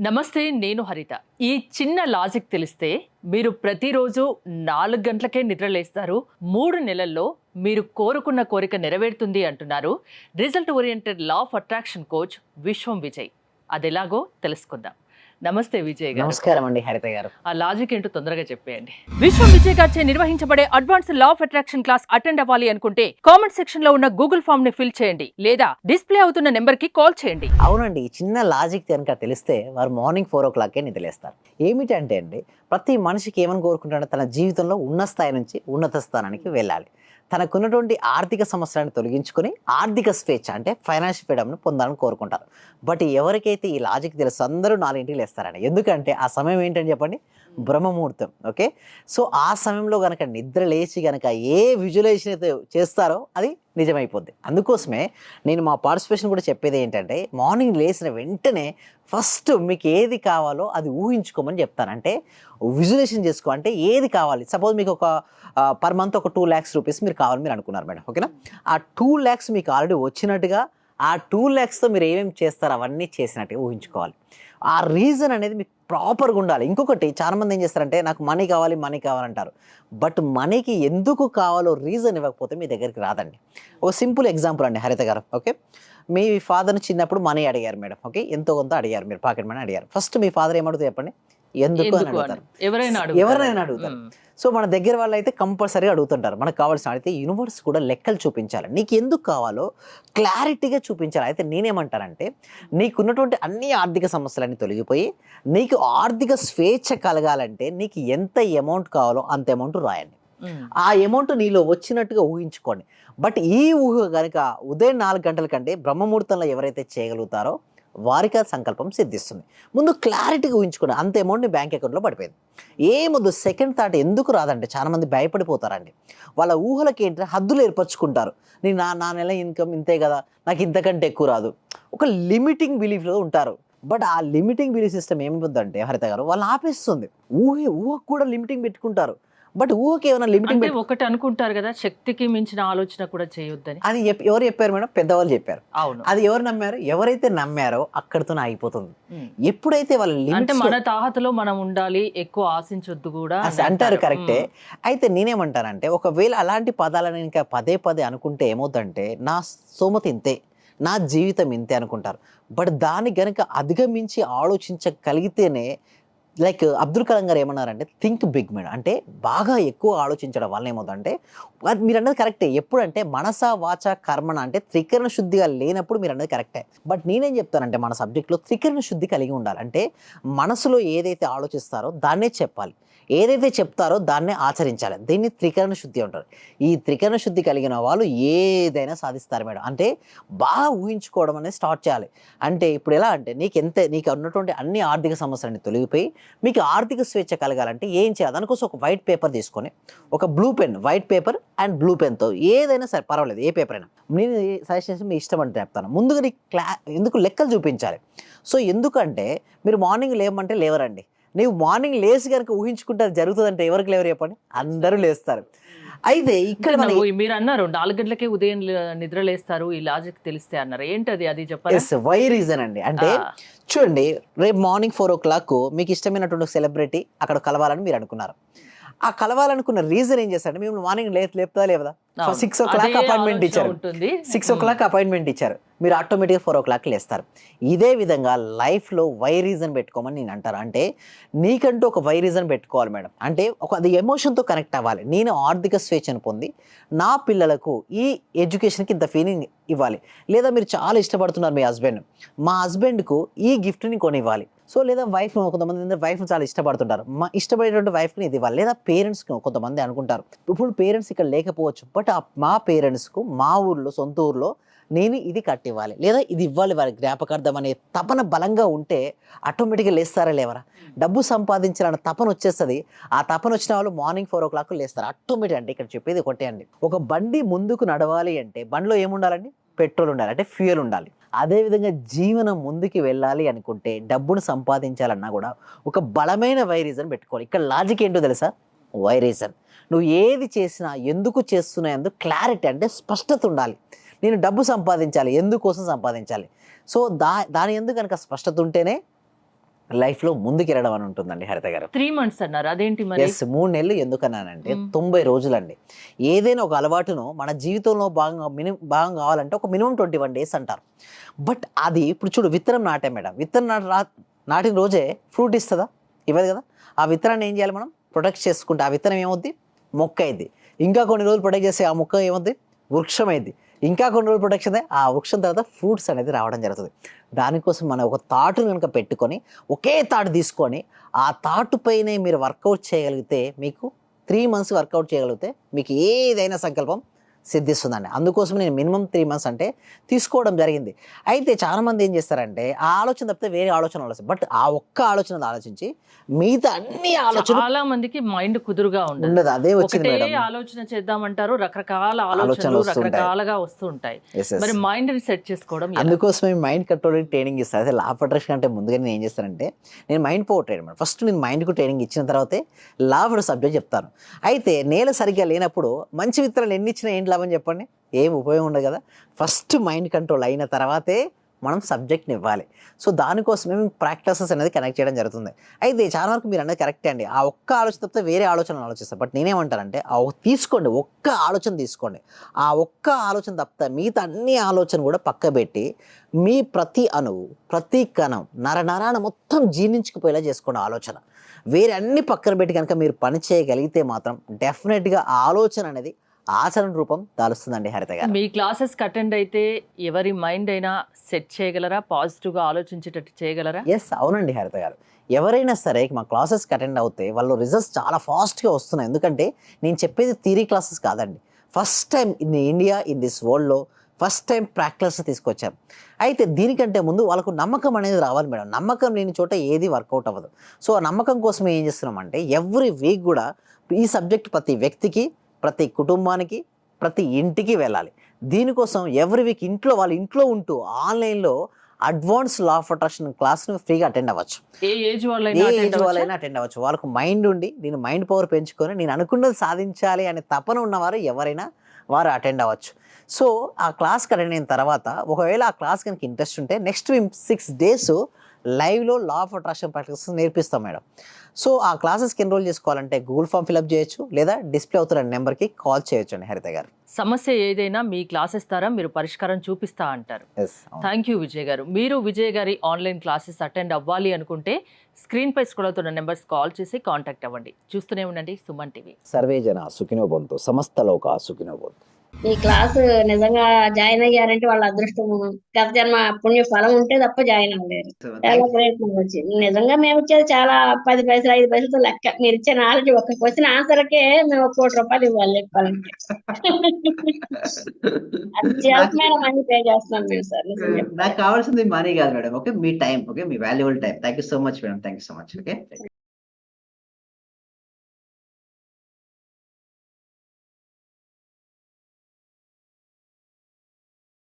నమస్తే, నేను హరిత. ఈ చిన్న లాజిక్ తెలిస్తే మీరు ప్రతిరోజు 4 గంటలకే నిద్రలేస్తారు. 3 నెలల్లో మీరు కోరుకున్న కోరిక నెరవేరుతుంది అంటున్నారు result oriented law of attraction coach విశ్వం విజయ్. అదెలాగో తెలుసుకుందాం. నమస్తే విజయ్ గారు. నమస్కారం అండి హరిత గారు. ఆ లాజిక్ ఏంటో తొందరగా చెప్పేయండి. విశ్వం విజయ్ గారిచే నిర్వహించబడే advance law of attraction class attend అవ్వాలి అనుకుంటే కామెంట్ సెక్షన్ లో ఉన్న గూగుల్ ఫామ్ ని ఫిల్ చేయండి, లేదా డిస్ప్లే అవుతున్న నెంబర్ కి కాల్ చేయండి. అవునండి, చిన్న లాజిక్ కనుక తెలిస్తే వారు మార్నింగ్ 4 o'clockకే నిద్రలేస్తారు. ఏమిటంటే అండి, ప్రతి మనిషికి ఏమని కోరుకుంటాడో తన జీవితంలో ఉన్న స్థాయి నుంచి ఉన్నత స్థానానికి వెళ్ళాలి. తనకున్నటువంటి ఆర్థిక సమస్యలను తొలగించుకొని ఆర్థిక స్వేచ్ఛ అంటే ఫైనాన్షియల్ ఫ్రీడమ్ను పొందాలని కోరుకుంటారు. బట్ ఎవరికైతే ఈ లాజిక్ తెలుసు అందరూ 4ంటికి లేస్తారండి. ఎందుకంటే ఆ సమయం ఏంటని చెప్పండి, బ్రహ్మముహూర్తం. ఓకే, సో ఆ సమయంలో కనుక నిద్ర లేచి కనుక ఏ విజువలైజేషన్ అయితే చేస్తారో అది నిజమైపోద్ది. అందుకోసమే నేను మా పార్టిసిపేషన్ కూడా చెప్పేది ఏంటంటే, మార్నింగ్ లేచిన వెంటనే ఫస్ట్ మీకు ఏది కావాలో అది ఊహించుకోమని చెప్తాను. అంటే విజువలైజేషన్ చేసుకో, అంటే ఏది కావాలి. సపోజ్ మీకు ఒక పర్ మంత్ ఒక 2 lakhs రూపీస్ మీరు కావాలి మీరు అనుకున్నారు మేడం, ఓకేనా. ఆ 2 lakhs మీకు ఆల్రెడీ వచ్చినట్టుగా ఆ 2 lakhsతో మీరు ఏమేమి చేస్తారో అవన్నీ చేసినట్టుగా ఊహించుకోవాలి. ఆ రీజన్ అనేది మీకు ప్రాపర్గా ఉండాలి. ఇంకొకటి, చాలామంది ఏం చేస్తారంటే నాకు మనీ కావాలంటారు. బట్ మనీకి ఎందుకు కావాలో రీజన్ ఇవ్వకపోతే మీ దగ్గరికి రాదండి. ఒక సింపుల్ ఎగ్జాంపుల్ అండి హరిత గారు. ఓకే, మీ ఫాదర్ని చిన్నప్పుడు మనీ అడిగారు మేడం. ఓకే, ఎంతో కొంత అడిగారు, మీరు పాకెట్ మనీ అడిగారు. ఫస్ట్ మీ ఫాదర్ ఏమడుగుతారు చెప్పండి, ఎందుకు అని అడుగుతారు. ఎవరైనా అడుగుతారు. సో మన దగ్గర వాళ్ళు అయితే కంపల్సరీగా అడుగుతుంటారు. మనకు కావాల్సిన అయితే యూనివర్స్ కూడా లెక్కలు చూపించాలి, నీకు ఎందుకు కావాలో క్లారిటీగా చూపించాలి. అయితే నేనేమంటానంటే, నీకున్నటువంటి అన్ని ఆర్థిక సమస్యలన్నీ తొలగిపోయి నీకు ఆర్థిక స్వేచ్ఛ కలగాలంటే నీకు ఎంత అమౌంట్ కావాలో అంత అమౌంట్ రాయండి. ఆ అమౌంట్ నీలో వచ్చినట్టుగా ఊహించుకోండి. బట్ ఈ ఊహ కనుక ఉదయం 4 గంటల కంటే బ్రహ్మముహూర్తంలో ఎవరైతే చేయగలుగుతారో వారికి ఆ సంకల్పం సిద్ధిస్తుంది. ముందు క్లారిటీగా ఊహించుకోండి, అంత అమౌంట్ నీ బ్యాంక్ అకౌంట్లో పడిపోయింది. ఏముందు సెకండ్ థాట్ ఎందుకు రాదంటే, చాలామంది భయపడిపోతారండి. వాళ్ళ ఊహలకి ఏంటంటే హద్దులు ఏర్పరచుకుంటారు. నేను నా నెల ఇన్కమ్ ఇంతే కదా, నాకు ఇంతకంటే ఎక్కువ రాదు, ఒక లిమిటింగ్ బిలీఫ్లో ఉంటారు. బట్ ఆ లిమిటింగ్ బిలీఫ్ సిస్టమ్ ఏమిపోద్దంటే హరిత గారు, వాళ్ళు ఆపేస్తుంది. ఊహకు కూడా లిమిటింగ్ పెట్టుకుంటారు. బట్ ఊహకి ఏమైనా లిమిటింగ్ ఒకటి అనుకుంటారు కదా, శక్తికి మించిన ఆలోచన కూడా చేయొద్దని. అది ఎవరు చెప్పారు మేడం? పెద్దవాళ్ళు చెప్పారు. అవును, అది ఎవరు నమ్మారు? ఎవరైతే నమ్మారో అక్కడితోనే ఆగిపోతుంది. ఎప్పుడైతే వాళ్ళ అంటే మన తాహతలో మనం ఉండాలి, ఎక్కువ ఆశించొద్దు కూడా అంటారు, కరెక్టే. అయితే నేనేమంటానంటే, ఒకవేళ అలాంటి పదాలను ఇంకా పదే పదే అనుకుంటే ఏమవుతుందంటే, నా స్తోమత ఇంతే, నా జీవితం ఇంతే అనుకుంటారు. బట్ దాన్ని గనుక అధిగమించి ఆలోచించగలిగితేనే, లైక్ అబ్దుల్ కలాం గారు ఏమన్నారంటే, థింక్ బిగ్ మేడం. అంటే బాగా ఎక్కువ ఆలోచించడం వల్ల ఏమవుతుందంటే, అది మీరు అన్నది కరెక్టే. ఎప్పుడంటే మనస వాచ కర్మణ అంటే త్రికరణ శుద్ధిగా లేనప్పుడు మీరు అన్నది కరెక్టే. బట్ నేనేం చెప్తానంటే, మన సబ్జెక్ట్లో త్రికరణ శుద్ధి కలిగి ఉండాలి. అంటే మనసులో ఏదైతే ఆలోచిస్తారో దాన్నే చెప్పాలి, ఏదైతే చెప్తారో దాన్నే ఆచరించాలి. దీన్ని త్రికరణ శుద్ధి అంటారు. ఈ త్రికరణ శుద్ధి కలిగిన వాళ్ళు ఏదైనా సాధిస్తారు మేడం. అంటే బాగా ఊహించుకోవడం అనేది స్టార్ట్ చేయాలి. అంటే ఇప్పుడు ఎలా అంటే, నీకు ఉన్నటువంటి అన్ని ఆర్థిక సమస్యలన్నీ తొలగిపోయి మీకు ఆర్థిక స్వేచ్ఛ కలగాలంటే ఏం చేయాలి? దానికోసం ఒక వైట్ పేపర్ తీసుకొని, ఒక blue pen, white paper and blue పెన్తో ఏదైనా సరే పర్వాలేదు, ఏ పేపర్ అయినా, నేను సజెస్ట్ చేసి మీ ఇష్టం అంటే చెప్తాను. ముందుగా ఎందుకు లెక్కలు చూపించాలి. సో ఎందుకంటే మీరు మార్నింగ్ లేవమంటే లేవరండి. నీవు మార్నింగ్ లేచి కనుక ఊహించుకుంటే అది జరుగుతుందంటే ఎవరికి లేవరు చెప్పండి? అందరూ లేస్తారు. అయితే ఇక్కడ మీరు అన్నారు 4 గంటలకే ఉదయం నిద్ర లేస్తారు, ఈ లాజిక్ తెలిస్తే అన్నారు. ఏంటది, అది చెప్పాలి. వై రీజన్ అండి అంటే, చూడండి, రేపు మార్నింగ్ 4 o'clock మీకు ఇష్టమైనటువంటి సెలబ్రిటీ అక్కడ కలవాలని మీరు అనుకున్నారు. ఆ కలవాలనుకున్న రీజన్ ఏం చేస్తారంటే, మేము మార్నింగ్ లేపుతా లేదా 6 o'clock అపాయింట్మెంట్ ఇచ్చారు, 6 o'clock అపాయింట్మెంట్ ఇచ్చారు, మీరు ఆటోమేటిక్గా 4 o'clock లేస్తారు. ఇదే విధంగా లైఫ్లో వై రీజన్ పెట్టుకోమని నేను అంటారు. అంటే నీకంటూ ఒక వై రీజన్ పెట్టుకోవాలి మేడం. అంటే అది ఎమోషన్తో కనెక్ట్ అవ్వాలి. నేను ఆర్థిక స్వేచ్ఛను పొంది నా పిల్లలకు ఈ ఎడ్యుకేషన్కి ఇంత ఫీలింగ్ ఇవ్వాలి. లేదా మీరు చాలా ఇష్టపడుతున్నారు మీ హస్బెండ్, మా హస్బెండ్కు ఈ గిఫ్ట్ని కొనివ్వాలి. సో లేదా వైఫ్, కొంతమంది వైఫ్ని చాలా ఇష్టపడుతుంటారు, మా ఇష్టపడేటువంటి వైఫ్ని ఇది ఇవ్వాలి. లేదా పేరెంట్స్కి కొంతమంది అనుకుంటారు, ఇప్పుడు పేరెంట్స్ ఇక్కడ లేకపోవచ్చు, బట్ మా పేరెంట్స్కు మా ఊర్లో, సొంత ఊర్లో నేను ఇది కట్టివ్వాలి, లేదా ఇది ఇవ్వాలి వారి జ్ఞాపకార్థం అనే తపన బలంగా ఉంటే ఆటోమేటిక్గా లేస్తారా లేవరా? డబ్బు సంపాదించాలన్న తపన వచ్చేస్తుంది. ఆ తపన వచ్చిన వాళ్ళు మార్నింగ్ 4 o'clock లేస్తారు ఆటోమేటిక్. అంటే ఇక్కడ చెప్పేది ఒకటే అండి, ఒక బండి ముందుకు నడవాలి అంటే బండిలో ఏముండాలండి? పెట్రోల్ ఉండాలి, అంటే ఫ్యూయల్ ఉండాలి. అదేవిధంగా జీవనం ముందుకు వెళ్ళాలి అనుకుంటే, డబ్బును సంపాదించాలన్నా కూడా ఒక బలమైన వై రీజన్ పెట్టుకోవాలి. ఇక్కడ లాజిక్ ఏంటో తెలుసా? Why reason. నువ్వు ఏది చేసినా ఎందుకు చేస్తున్నా ఎందుకు క్లారిటీ, అంటే స్పష్టత ఉండాలి. నేను డబ్బు సంపాదించాలి, ఎందుకోసం సంపాదించాలి. సో దాని ఎందుకు కనుక స్పష్టత ఉంటేనే లైఫ్లో ముందుకెళ్ళడం అని ఉంటుందండి హరిత గారు. 3 months అన్నారు, అదేంటి మరి? ఎస్, 3 నెలలు ఎందుకన్నానంటే మ్మ్. 90 రోజులండి. ఏదైనా ఒక అలవాటును మన జీవితంలో భాగం కావాలంటే ఒక మినిమం 21 డేస్ అంటారు. బట్ అది ఇప్పుడు చూడు, విత్తనం నాటే మేడం, నాటిన రోజే ఫ్రూట్ ఇస్తుందా? ఇవ్వదు కదా. ఆ విత్తనాన్ని ఏం చేయాలి మనం? ప్రొటెక్ట్ చేసుకుంటే ఆ విత్తనం ఏమవుద్ది? మొక్క అయింది. ఇంకా కొన్ని రోజులు ప్రొటెక్ట్ చేస్తే ఆ మొక్క ఏమవుద్ది? వృక్షం అయింది. ఇంకా కొన్ని రోజులు ప్రొటెక్షన్ అయితే ఆ వృక్షం తర్వాత ఫ్రూట్స్ అనేది రావడం జరుగుతుంది. దానికోసం మనం ఒక తాటును కనుక పెట్టుకొని ఒకే తాటు తీసుకొని ఆ తాటు పైనే మీరు వర్కౌట్ చేయగలిగితే, మీకు 3 months వర్కౌట్ చేయగలిగితే మీకు ఏదైనా సంకల్పం సిద్ధిస్తుందండి. అందుకోసం నేను మినిమం 3 months అంటే తీసుకోవడం జరిగింది. అయితే చాలామంది ఏం చేస్తారంటే ఆ ఆలోచన తప్పితే వేరే ఆలోచన ఆలోచిస్తారు. బట్ ఆ ఒక్క ఆలోచన ఆలోచించి మిగతా అన్ని ఆలోచన చాలా మందికి మైండ్ కుదురుగా ఉండదు. ఉండదు. అదే వచ్చింది ఒకటే మేడం. ఆలోచన చేద్దామంటారు, రకరకాల ఆలోచనలు ఆలోచనలు వస్తుంటాయి. రకరకాలుగా వస్తూ ఉంటాయి. Yes, yes. మరి మైండ్ ని సెట్ చేసుకోవడం ఎలా? అందుకోసమే మైండ్ కంట్రోలింగ్ ట్రైనింగ్ ఇస్తాను. అదే లా ఆఫ్ అట్రాక్షన్ అంటే ముందుగా నేను ఏం చేస్తానంటే, నేను మైండ్ పవర్ ట్రైనర్. ఫస్ట్ నేను మైండ్కు ట్రైనింగ్ ఇచ్చిన తర్వాతే లా ఆఫ్ సబ్జెక్ట్ చెప్తాను. అయితే నేల సరిగ్గా లేనప్పుడు మంచి విత్తనాలు ఎన్ని ఇచ్చినా ఏంటి లాభం చెప్పండి? ఏం ఉపయోగం ఉండదు కదా. ఫస్ట్ మైండ్ కంట్రోల్ అయిన తర్వాతే మనం సబ్జెక్ట్ని ఇవ్వాలి. సో దానికోసమే మేము ప్రాక్టీసెస్ అనేది కనెక్ట్ చేయడం జరుగుతుంది. అయితే చాలా వరకు మీరు అన్నది కరెక్టే అండి. ఆ ఒక్క ఆలోచన తప్పితే వేరే ఆలోచనలు ఆలోచిస్తారు. బట్ నేనేమంటానంటే తీసుకోండి, ఒక్క ఆలోచన తీసుకోండి. ఆ ఒక్క ఆలోచన తప్పితే మిగతా అన్ని ఆలోచన కూడా పక్కబెట్టి మీ ప్రతి అణువు, ప్రతి కణం, నరనరాన మొత్తం జీర్ణించుకుపోయేలా చేసుకోండి ఆలోచన. వేరే అన్ని పక్కన పెట్టి కనుక మీరు పని చేయగలిగితే మాత్రం డెఫినెట్గా ఆ ఆలోచన అనేది ఆచరణ రూపం దాలుస్తుందండి హరిత గారు. మీ క్లాసెస్ అటెండ్ అయితే ఎవరి మైండ్ అయినా సెట్ చేయగలరా? పాజిటివ్ గా ఆలోచించేటట్టు చేయగలరా? ఎస్, అవునండి హరిత గారు. ఎవరైనా సరే మా క్లాసెస్కి అటెండ్ అవుతే వాళ్ళు రిజల్ట్స్ చాలా ఫాస్ట్గా వస్తున్నాయి. ఎందుకంటే నేను చెప్పేది థియరీ క్లాసెస్ కాదండి. First time in India, in this వరల్డ్లో ఫస్ట్ టైం ప్రాక్టీస్ తీసుకొచ్చాం. అయితే దీనికంటే ముందు వాళ్ళకు నమ్మకం అనేది రావాలి మేడం. నమ్మకం లేని చోట ఏది వర్కౌట్ అవ్వదు. సో ఆ నమ్మకం కోసం ఏం చేస్తున్నామంటే ఎవ్రీ వీక్ కూడా ఈ సబ్జెక్ట్ ప్రతి వ్యక్తికి, ప్రతి కుటుంబానికి, ప్రతి ఇంటికి వెళ్ళాలి. దీనికోసం ఎవ్రీ వీక్ వాళ్ళ ఇంట్లో ఉంటూ ఆన్లైన్లో అడ్వాన్స్ లా ఆఫ్ అట్రాక్షన్ క్లాస్ను ఫ్రీగా అటెండ్ అవ్వచ్చు. ఏ ఏజ్ వాళ్ళైనా అటెండ్ అవ్వచ్చు. వాళ్ళకు మైండ్ ఉండి నేను మైండ్ పవర్ పెంచుకొని నేను అనుకున్నది సాధించాలి అనే తపన ఉన్నవారు ఎవరైనా వారు అటెండ్ అవ్వచ్చు. సో ఆ క్లాస్కి అటెండ్ అయిన తర్వాత ఒకవేళ ఆ క్లాస్ కనుక ఇంట్రెస్ట్ ఉంటే నెక్స్ట్ 6 days లైవ్లో లా ఆఫ్ అట్రాక్షన్ ప్రాక్టీస్ నేర్పిస్తాం మేడం. సో ఆ క్లాసెస్కి ఎన్రోల్ చేసుకోవాలంటే గూగుల్ ఫామ్ ఫిల్అప్ చేయొచ్చు, లేదా డిస్ప్లే అవుతున్న నెంబర్కి కాల్ చేయొచ్చు అండి హరిత గారు. సమస్య ఏదైనా మీ క్లాసెస్ ద్వారా మీరు పరిష్కారం చూపిస్తా అంటారు. థ్యాంక్ యూ విజయ్ గారు. మీరు విజయ్ గారి ఆన్లైన్ క్లాసెస్ అటెండ్ అవ్వాలి అనుకుంటే స్క్రీన్ పై స్క్రోల్ అవుతున్న నెంబర్స్ కాల్ చేసి కాంటాక్ట్ అవ్వండి. చూస్తూనే ఉండండి సుమన్ టీవీ. సర్వే జన సుఖినో భవంతు, సమస్త లోక సుఖినో భవంతు. ఈ క్లాసు నిజంగా జాయిన్ అయ్యారంటే వాళ్ళ అదృష్టం, గత జన్మ పుణ్య ఫలం ఉంటే తప్ప జాయిన్ అవ్వలేరు. చాలా ప్రయత్నం వచ్చింది. నిజంగా మేము ఇచ్చేది చాలా 10 పైసలు 5 పైసలతో లెక్క. మీరు ఇచ్చే నాలెడ్జ్ ఒక క్వశ్చన్ ఆన్సర్కే మేము 1 కోటి రూపాయలు ఇవ్వాలి చెప్పాలంటే. అత్యవసరమైన మనీ పే చేస్తున్నాం మేము సార్. నాకు కావాల్సింది మనీ కాదు madam. Okay, me time. Okay, me valuable time. Thank you so much madam. Thank you so much. Okay.